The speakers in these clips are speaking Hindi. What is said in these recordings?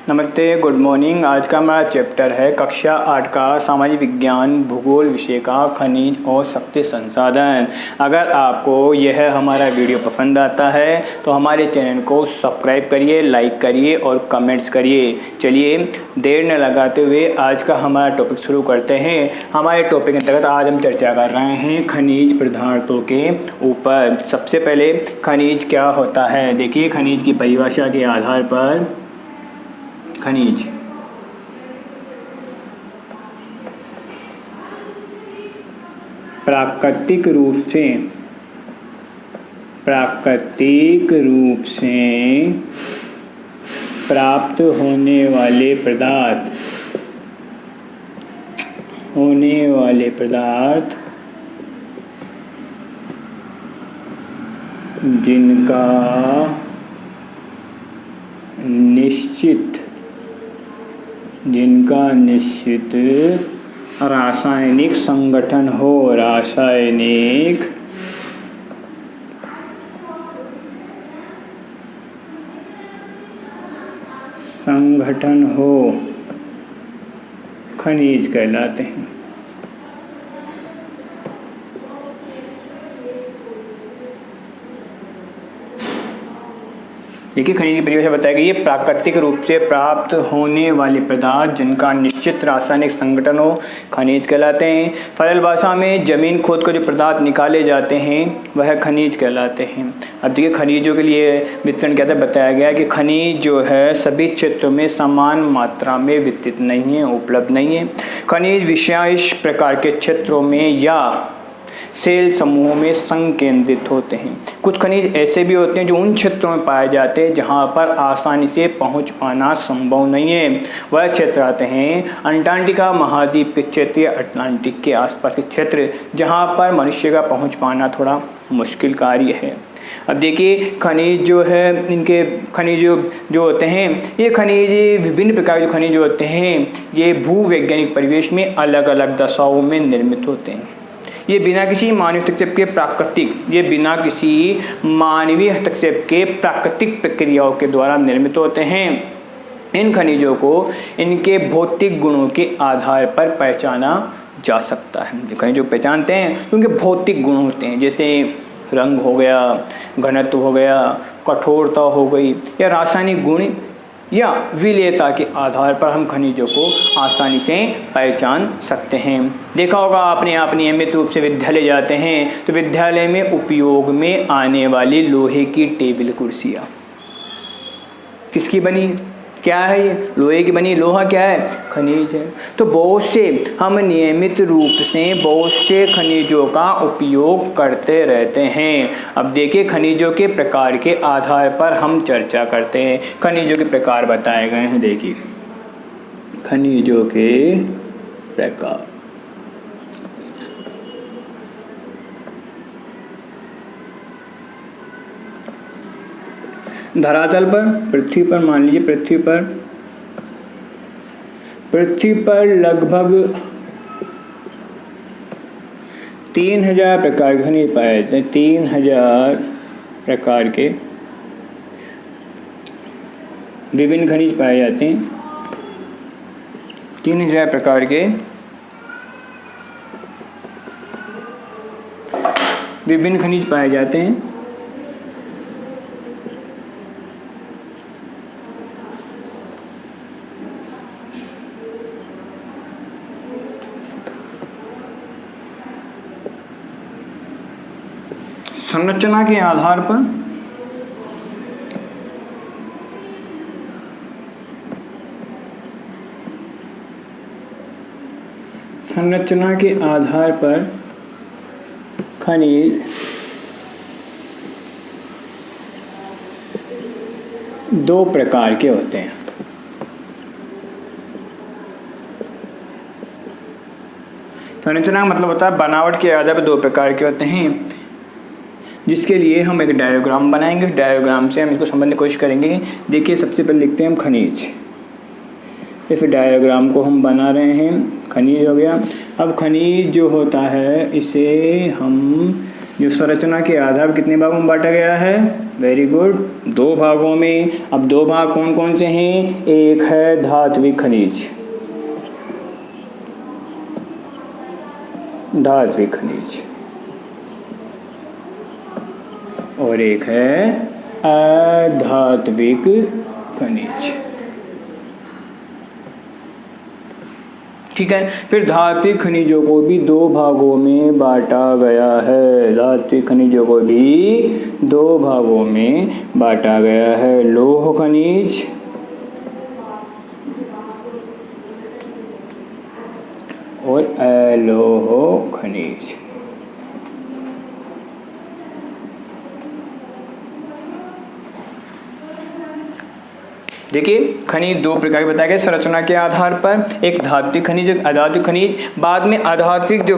नमस्ते, गुड मॉर्निंग। आज का हमारा चैप्टर है कक्षा 8 का सामाजिक विज्ञान भूगोल विषय का खनिज और शक्ति संसाधन। अगर आपको यह हमारा वीडियो पसंद आता है तो हमारे चैनल को सब्सक्राइब करिए, लाइक करिए और कमेंट्स करिए। चलिए देर न लगाते हुए आज का हमारा टॉपिक शुरू करते हैं। हमारे टॉपिक के अंतर्गत आज हम चर्चा कर रहे हैं खनिज पदार्थों के ऊपर। सबसे पहले खनिज क्या होता है, देखिए खनिज की परिभाषा के आधार पर खनिज प्राकृतिक रूप से प्राप्त होने वाले पदार्थ जिनका निश्चित रासायनिक संगठन हो खनिज कहलाते हैं। देखिए खनिज की परिभाषा बताई गई है, प्राकृतिक रूप से प्राप्त होने वाले पदार्थ जिनका निश्चित रासायनिक संगठन हो खनिज कहलाते हैं। सरल भाषा में जमीन खोद कर जो पदार्थ निकाले जाते हैं वह खनिज कहलाते हैं। अब देखिए खनिजों के लिए वितरण क्या था, बताया गया कि खनिज जो है सभी क्षेत्रों में समान मात्रा में वितरित नहीं है, उपलब्ध नहीं है। खनिज विशेष प्रकार के क्षेत्रों में या सेल समूहों में संकेंद्रित होते हैं। कुछ खनिज ऐसे भी होते हैं जो उन क्षेत्रों में पाए जाते हैं जहां पर आसानी से पहुंच पाना संभव नहीं है। वह क्षेत्र आते हैं अंटार्कटिका महाद्वीप के क्षेत्र या अटलांटिक के आसपास के क्षेत्र जहां पर मनुष्य का पहुंच पाना थोड़ा मुश्किल कार्य है। अब देखिए खनिज जो है, इनके खनिज जो होते हैं, ये खनिज विभिन्न प्रकार के खनिज होते हैं। ये भूवैज्ञानिक परिवेश में अलग अलग दशाओं में निर्मित होते हैं। ये बिना किसी मानवीय हस्तक्षेप के प्राकृतिक प्रक्रियाओं के द्वारा निर्मित होते हैं। इन खनिजों को इनके भौतिक गुणों के आधार पर पहचाना जा सकता है। खनिज जो पहचानते हैं उनके भौतिक गुण होते हैं, जैसे रंग हो गया, घनत्व हो गया, कठोरता हो गई, या रासायनिक गुण या विलेयता के आधार पर हम खनिजों को आसानी से पहचान सकते हैं। देखा होगा आपने, आप नियमित रूप से विद्यालय जाते हैं तो विद्यालय में उपयोग में आने वाली लोहे की टेबल कुर्सियाँ किसकी बनी, क्या है ये, लोहे की बनी। लोहा क्या है, खनिज है। तो बहुत से हम नियमित रूप से बहुत से खनिजों का उपयोग करते रहते हैं। अब देखिए खनिजों के प्रकार के आधार पर हम चर्चा करते हैं। खनिजों के प्रकार बताए गए हैं, देखिए खनिजों के प्रकार। धरातल पर, पृथ्वी पर, मान लीजिए पृथ्वी पर लगभग 3000 प्रकार के खनिज पाए जाते हैं। 3000 प्रकार के विभिन्न खनिज पाए जाते हैं। 3000 प्रकार के विभिन्न खनिज पाए जाते हैं। संरचना के आधार पर खनिज दो प्रकार के होते हैं। संरचना का मतलब होता है बनावट के आधार पर दो प्रकार के होते हैं, जिसके लिए हम एक डायग्राम बनाएंगे। डायग्राम से हम इसको समझने की कोशिश करेंगे। देखिए सबसे पहले लिखते हैं हम खनिज। इस डायग्राम को हम बना रहे हैं, खनिज हो गया। अब खनिज जो होता है इसे हम जो संरचना के आधार कितने भागों में बांटा गया है? वेरी गुड, 2 भागों में। अब 2 भाग कौन कौन से हैं? एक है धात्विक खनिज, धात्विक खनिज, और एक है अधात्विक खनिज। ठीक है, फिर धात्विक खनिजों को भी 2 भागों में बांटा गया है। धात्विक खनिजों को भी 2 भागों में बांटा गया है, लौह खनिज और अलोह खनिज। देखिए, खनिज 2 प्रकार के बताए गए संरचना के आधार पर, एक धात्विक खनिज, एक अधात्विक खनिज। बाद में धात्विक जो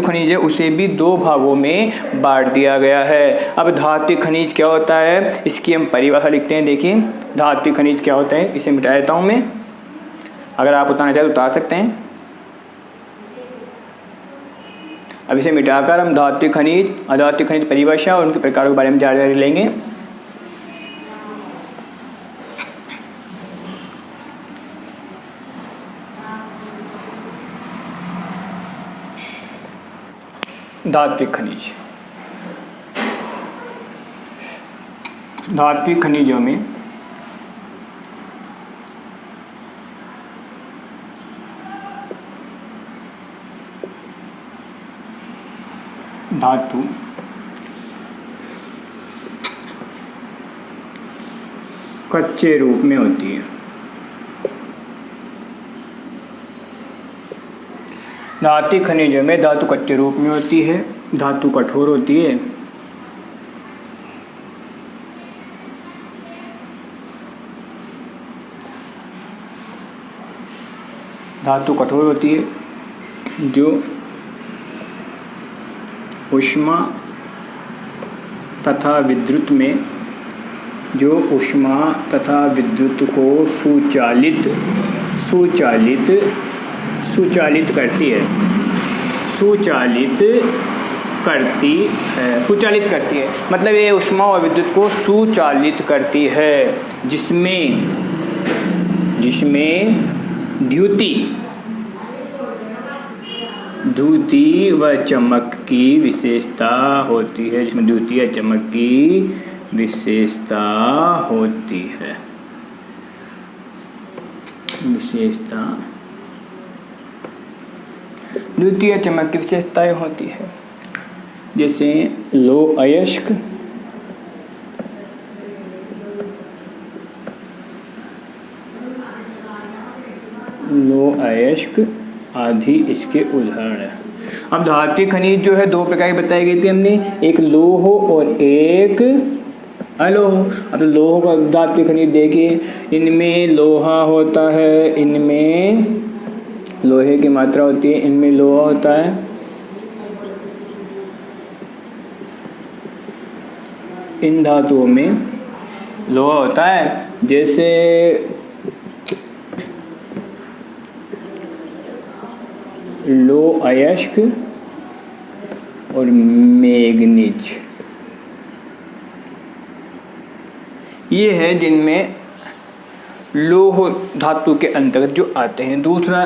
खनिज है उसे भी 2 भागों में बांट दिया गया है। अब धात्विक खनिज क्या होता है, इसकी हम परिभाषा लिखते हैं। देखिए, धात्विक खनिज क्या होता है, इसे मिटा देता हूं मैं, अगर आप उतारना चाहें तो उतार सकते हैं। अब इसे मिटाकर हम धात्विक खनिज, अधात्विक खनिज परिभाषा और उनके प्रकारों के बारे में जानकारी लेंगे। धात्विक खनिज, धात्विक खनिजों में धातु कच्चे रूप में होती है। धात्विक खनिजों में धातु कच्चे रूप में होती है, धातु कठोर होती है। धातु कठोर होती है जो ऊष्मा तथा विद्युत में, जो ऊष्मा तथा विद्युत को सुचालित करती है, सुचालित करती है, मतलब ये ऊष्मा और विद्युत को सुचालित करती है, जिसमें द्युति व चमक की विशेषता होती है, जिसमें द्युति या चमक की विशेषता होती है, द्वितीय चमक की विशेषताएं होती है, जैसे लोह अयस्क आदि इसके उदाहरण है। अब धात्विक खनिज जो है 2 प्रकार की बताई गई थी हमने, एक लोह और एक अलोह। अब लोह का धात्विक खनिज देखिए, इनमें लोहा होता है, इनमें लोहे की मात्रा होती है, इनमें लोहा होता है, इन धातुओं में लोहा होता है, जैसे लोह अयस्क और मैग्नीज, ये है जिनमें लोह धातु के अंतर्गत जो आते हैं। दूसरा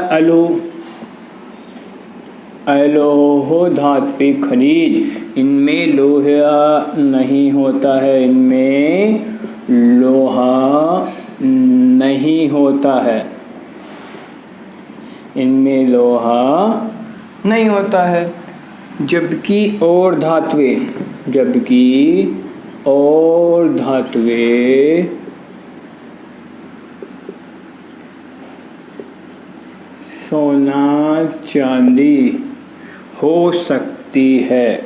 अलोह धात्विक खनिज, इनमें लोहा नहीं होता है, इनमें लोहा नहीं होता है, इनमें लोहा नहीं होता है। जबकि और धातुएं सोना चांदी हो सकती है,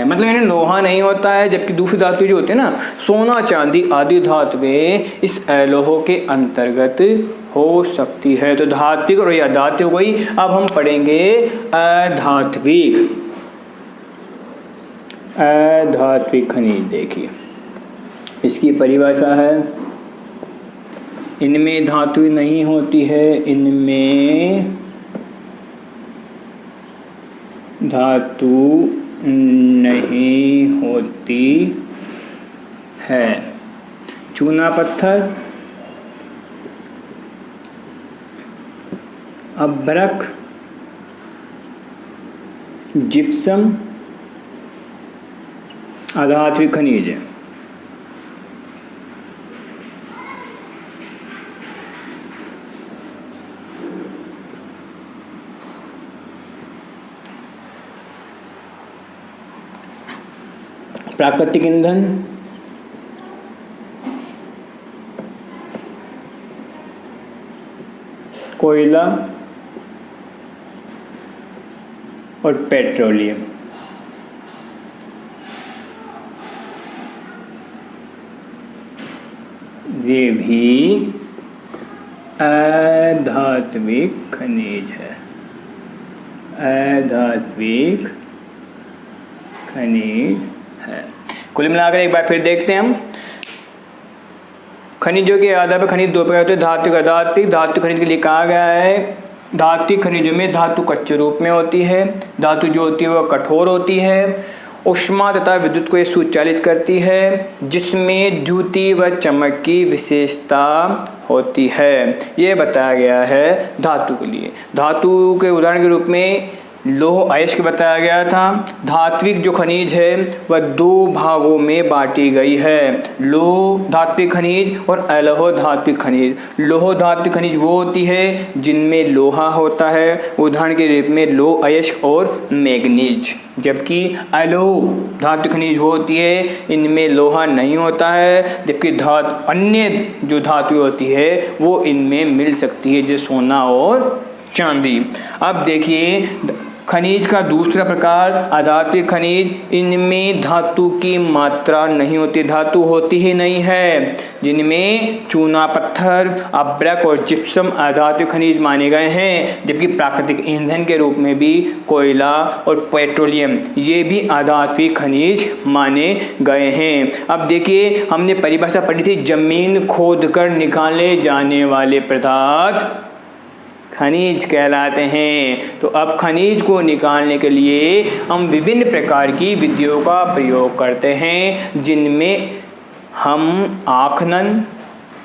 मतलब इन्हें लोहा नहीं होता है, जबकि दूसरी धातु जो होती है ना, सोना चांदी आदि धातुएं इस अलोह के अंतर्गत हो सकती है। तो धात्विक और अधात्विक वही। अब हम पढ़ेंगे अधात्विक खनिज। देखिए, इसकी परिभाषा है, इनमें धातु नहीं होती है, इनमें धातु नहीं होती है। चूना पत्थर, अभ्रक, जिप्सम अधात्विक खनिज है। प्राकृतिक ईंधन, कोयला और पेट्रोलियम। ये भी अधात्विक खनिज है। अधात्विक खनिज है। कुल मिलाकर एक बार फिर देखते हैं हम खनिजों के आधार पर खनिज दो प्रकार होते हैं, धात्विक, अधात्विक। धात्विक खनिज के लिए कहा गया है धात्विक खनिजों में धातु कच्चे रूप में होती है। धातु जो होती है वह कठोर होती है, ऊष्मा तथा विद्युत को ये सुचालित करती है, जिसमें द्युति व चमक की विशेषता होती है। ये बताया गया है धातु के लिए। धातु के उदाहरण के रूप में लौह अयस्क बताया गया था। धात्विक जो खनिज है वह दो भागों में बांटी गई है, लौह धात्विक खनिज और अलोह धात्विक खनिज। लौह धात्विक खनिज वो होती है जिनमें लोहा होता है, उदाहरण के रूप में लौह अयस्क और मैग्नीज। जबकि अलोह धात्विक खनिज वो होती है इनमें लोहा नहीं होता है, जबकि अन्य जो धातु होती है वो इनमें मिल सकती है, जैसे सोना और चांदी। अब देखिए खनिज का दूसरा प्रकार अधात्विक खनिज, इनमें धातु की मात्रा नहीं होती, धातु होती ही नहीं है, जिनमें चूना पत्थर, अभ्रक और जिप्सम अधात्विक खनिज माने गए हैं। जबकि प्राकृतिक ईंधन के रूप में भी कोयला और पेट्रोलियम ये भी अधात्विक खनिज माने गए हैं। अब देखिए हमने परिभाषा पढ़ी थी, जमीन खोदकर निकाले जाने वाले पदार्थ खनिज कहलाते हैं। तो अब खनिज को निकालने के लिए हम विभिन्न प्रकार की विधियों का प्रयोग करते हैं, जिनमें हम आखनन,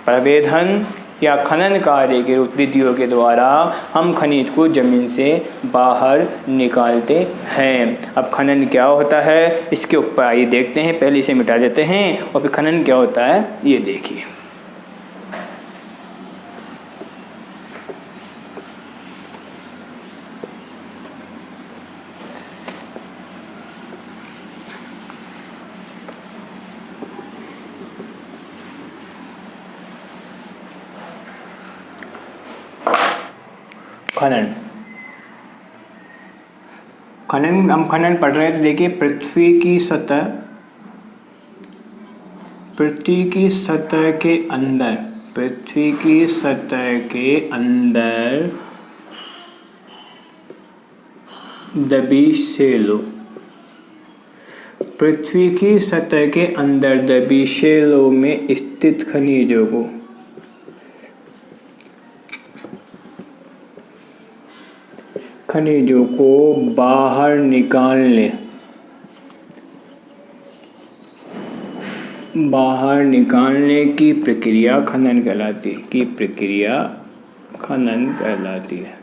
प्रवेधन या खनन कार्य के विधियों के द्वारा हम खनिज को जमीन से बाहर निकालते हैं। अब खनन क्या होता है इसके ऊपर आइए देखते हैं। पहले इसे मिटा देते हैं और फिर खनन क्या होता है ये देखिए। खनन हम खनन पढ़ रहे हैं तो देखिए पृथ्वी की सतह के अंदर दबी शैलों, पृथ्वी की सतह के अंदर दबी शैलों में स्थित खनिजों को बाहर निकालने की प्रक्रिया खनन कहलाती है।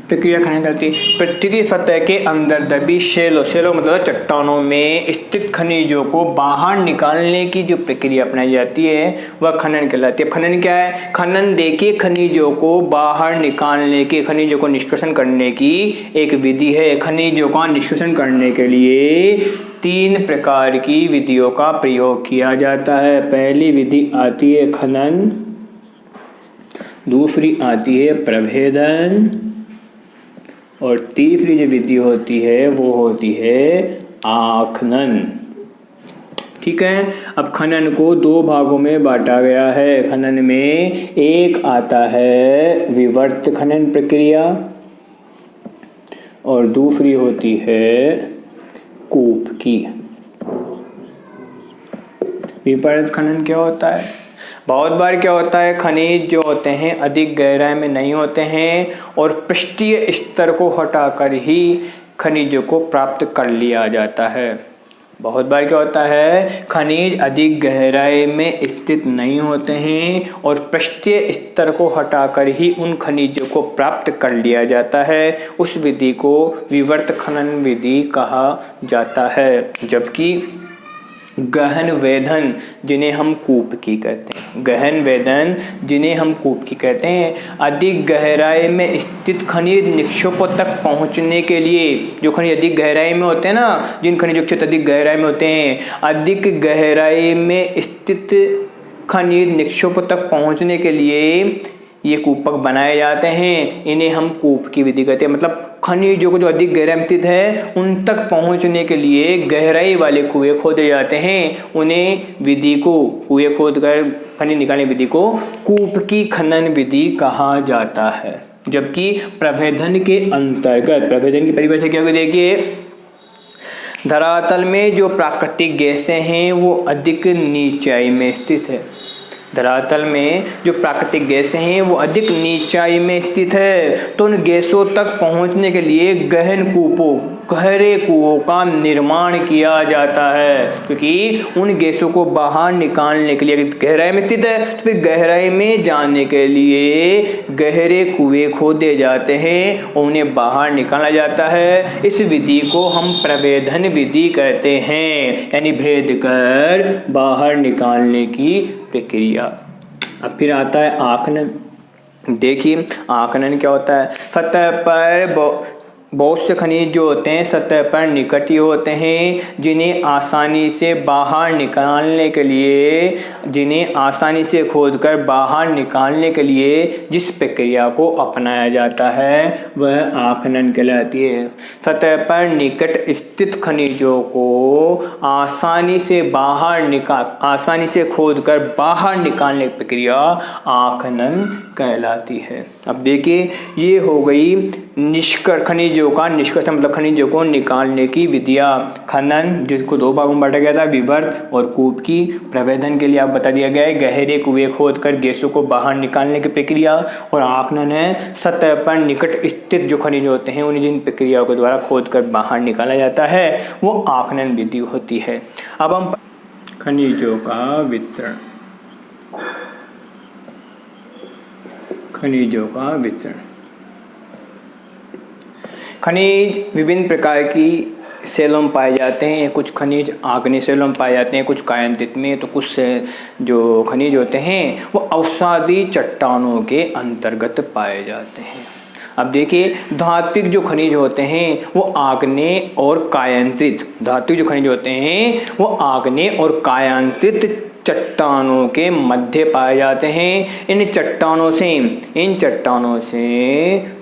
प्रक्रिया खनन करती है। पृथ्वी की सतह के अंदर दबी शैलों मतलब चट्टानों में स्थित खनिजों को बाहर निकालने की जो प्रक्रिया अपनाई जाती है वह खनन कहलाती है। खनन क्या है? खनन देखिए खनिजों को बाहर निकालने की, खनिजों को निष्कर्षण करने की एक विधि है। खनिजों का निष्कर्षण करने के लिए 3 प्रकार की विधियों का प्रयोग किया जाता है। पहली विधि आती है खनन, दूसरी आती है प्रभेदन और तीसरी जो विधि होती है वो होती है आखनन। ठीक है। अब खनन को 2 भागों में बांटा गया है। खनन में एक आता है विवर्त खनन प्रक्रिया और दूसरी होती है कूप की। विवर्त खनन क्या होता है? बहुत बार क्या होता है, खनिज जो होते हैं अधिक गहराई में नहीं होते हैं और पृष्ठीय स्तर को हटाकर ही खनिजों को प्राप्त कर लिया जाता है। बहुत बार क्या होता है, खनिज अधिक गहराई में स्थित नहीं होते हैं और पृष्ठीय स्तर को हटाकर ही उन खनिजों को प्राप्त कर लिया जाता है। उस विधि को विवर्त खनन विधि कहा जाता है। जबकि गहन वेधन जिन्हें हम कूपकी कहते हैं, गहन वेधन जिन्हें हम कूपकी कहते हैं, अधिक गहराई में स्थित खनिज निक्षेपों तक पहुंचने के लिए, जो खनिज अधिक गहराई में होते हैं ना, जिन खनिजों क्षेत्र अधिक गहराई में होते हैं, अधिक गहराई में स्थित खनिज निक्षेपों तक पहुंचने के लिए ये कूपक बनाए जाते हैं। इन्हें हम कूपकी विधि कहते हैं। मतलब खनिजों को जो अधिक गहराई में स्थित है उन तक पहुंचने के लिए गहराई वाले कुएं खोदे जाते हैं। उन्हें विधि को, कुएं खोद कर खनिज निकालने विधि को कूपकी खनन विधि कहा जाता है। जबकि प्रभेदन के अंतर्गत, प्रभेदन की परिभाषा क्या होगी देखिए, धरातल में जो प्राकृतिक गैसें हैं वो अधिक नीचाई में स्थित है। धरातल में जो प्राकृतिक गैसें हैं वो अधिक नीचाई में स्थित है, तो उन गैसों तक पहुंचने के लिए गहन कूपों, गहरे कुओं का निर्माण किया जाता है। क्योंकि उन गैसों को बाहर निकालने के लिए, गहराई में स्थित है तो फिर गहराई में जाने के लिए गहरे कुएं खोदे जाते हैं और उन्हें बाहर निकाला जाता है। इस विधि को हम प्रभेदन विधि कहते हैं, यानी भेद कर बाहर निकालने की प्रक्रिया। अब फिर आता है आकलन। देखिए आकलन क्या होता है, सतह पर बहुत से खनिज जो होते हैं सतह पर निकट ही होते हैं, जिन्हें आसानी से बाहर निकालने के लिए, जिन्हें आसानी से खोदकर बाहर निकालने के लिए जिस प्रक्रिया को अपनाया जाता है वह आखनन कहलाती है। सतह पर निकट स्थित खनिजों को आसानी से खोदकर बाहर निकालने की प्रक्रिया आखनन कहलाती है। अब देखिए ये हो गई खनिजों का निष्कर्ष, मतलब खनिजों को निकालने की विधियाँ। खनन जिसको दो भागों में बांटा गया था, विवर्त और कूपकी। प्रभेदन के लिए आप बता दिया गया है गहरे कुएं खोदकर गैसों को बाहर निकालने की प्रक्रिया, और आकलन है सतह पर निकट स्थित जो खनिज होते हैं उन्हें जिन प्रक्रियाओं के द्वारा खोदकर बाहर निकाला जाता है वो आकलन विधि होती है। अब हम खनिजों का वितरण, खनिजों का वितरण। खनिज विभिन्न प्रकार की सेलों में पाए जाते हैं। कुछ खनिज आग्नेय सेलों में पाए जाते हैं, कुछ कायांतित में, तो कुछ से जो खनिज होते हैं वो अवसादी चट्टानों के अंतर्गत पाए जाते हैं। अब देखिए धात्विक जो खनिज होते हैं वो आग्नेय और कायांतित, धात्विक जो खनिज होते हैं वो आग्नेय और कायांतित चट्टानों के मध्य पाए जाते हैं। इन चट्टानों से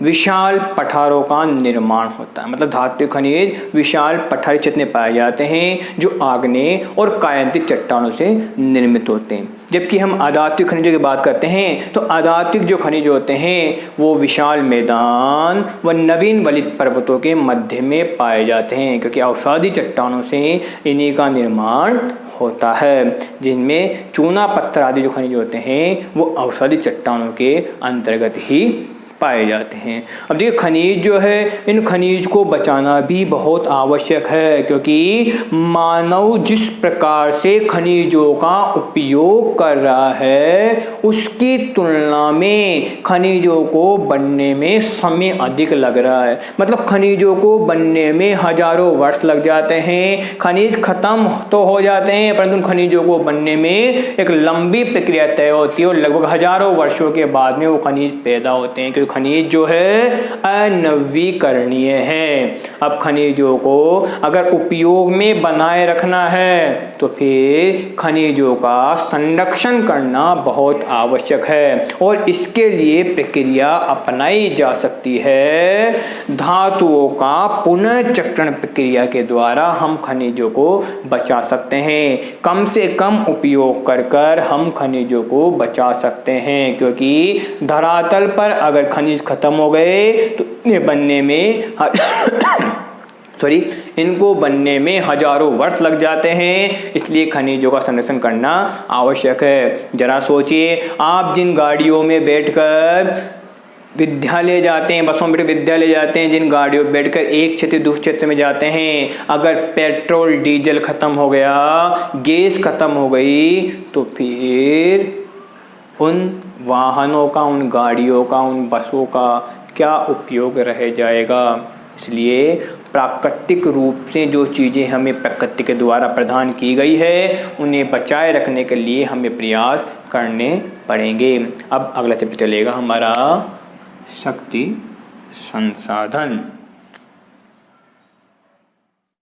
विशाल पठारों का निर्माण होता है। मतलब धात्विक खनिज विशाल पठारी क्षेत्र में पाए जाते हैं जो आग्नेय और कायांतित चट्टानों से निर्मित होते हैं। जबकि हम अधात्विक खनिजों की बात करते हैं तो अधात्विक जो खनिज होते हैं वो विशाल मैदान व नवीन वलित पर्वतों के मध्य में पाए जाते हैं, क्योंकि अवसादी चट्टानों से इन्हीं का निर्माण होता है, जिनमें चूना पत्थर आदि जो खनिज होते हैं वो अवसादी चट्टानों के अंतर्गत ही पाए जाते हैं। अब देखिए खनिज जो है, इन खनिज को बचाना भी बहुत आवश्यक है, क्योंकि मानव जिस प्रकार से खनिजों का उपयोग कर रहा है उसकी तुलना में खनिजों को बनने में समय अधिक लग रहा है। मतलब खनिजों को बनने में हजारों वर्ष लग जाते हैं। खनिज खत्म तो हो जाते हैं परंतु खनिजों को बनने में एक लंबी प्रक्रिया तय होती है और लगभग हजारों वर्षों के बाद में वो खनिज पैदा होते हैं, क्योंकि खनिज जो है अनवीकरणीय है। अब खनिजों को अगर उपयोग में बनाए रखना है तो फिर खनिजों का संरक्षण करना बहुत आवश्यक है और इसके लिए प्रक्रिया अपनाई जा सकती है। धातुओं का पुनर्चक्रण प्रक्रिया के द्वारा हम खनिजों को बचा सकते हैं। कम से कम उपयोग कर हम खनिजों को बचा सकते हैं, क्योंकि धरातल पर अगर खनिज खत्म हो गए तो इन्हें बनने में इनको बनने में हजारों वर्ष लग जाते हैं, इसलिए खनिजों का संरक्षण करना आवश्यक है। जरा सोचिए, आप जिन गाड़ियों में बैठकर विद्यालय जाते हैं, बसों में विद्यालय जाते हैं, जिन गाड़ियों में बैठकर एक क्षेत्र दूसरे क्षेत्र में जाते हैं, अगर पेट्रोल डीजल खत्म हो गया, गैस खत्म हो गई, तो फिर उन वाहनों का, उन गाड़ियों का, उन बसों का क्या उपयोग रह जाएगा। इसलिए प्राकृतिक रूप से जो चीज़ें हमें प्रकृति के द्वारा प्रदान की गई है, उन्हें बचाए रखने के लिए हमें प्रयास करने पड़ेंगे। अब अगला चैप्टर चलेगा हमारा शक्ति संसाधन।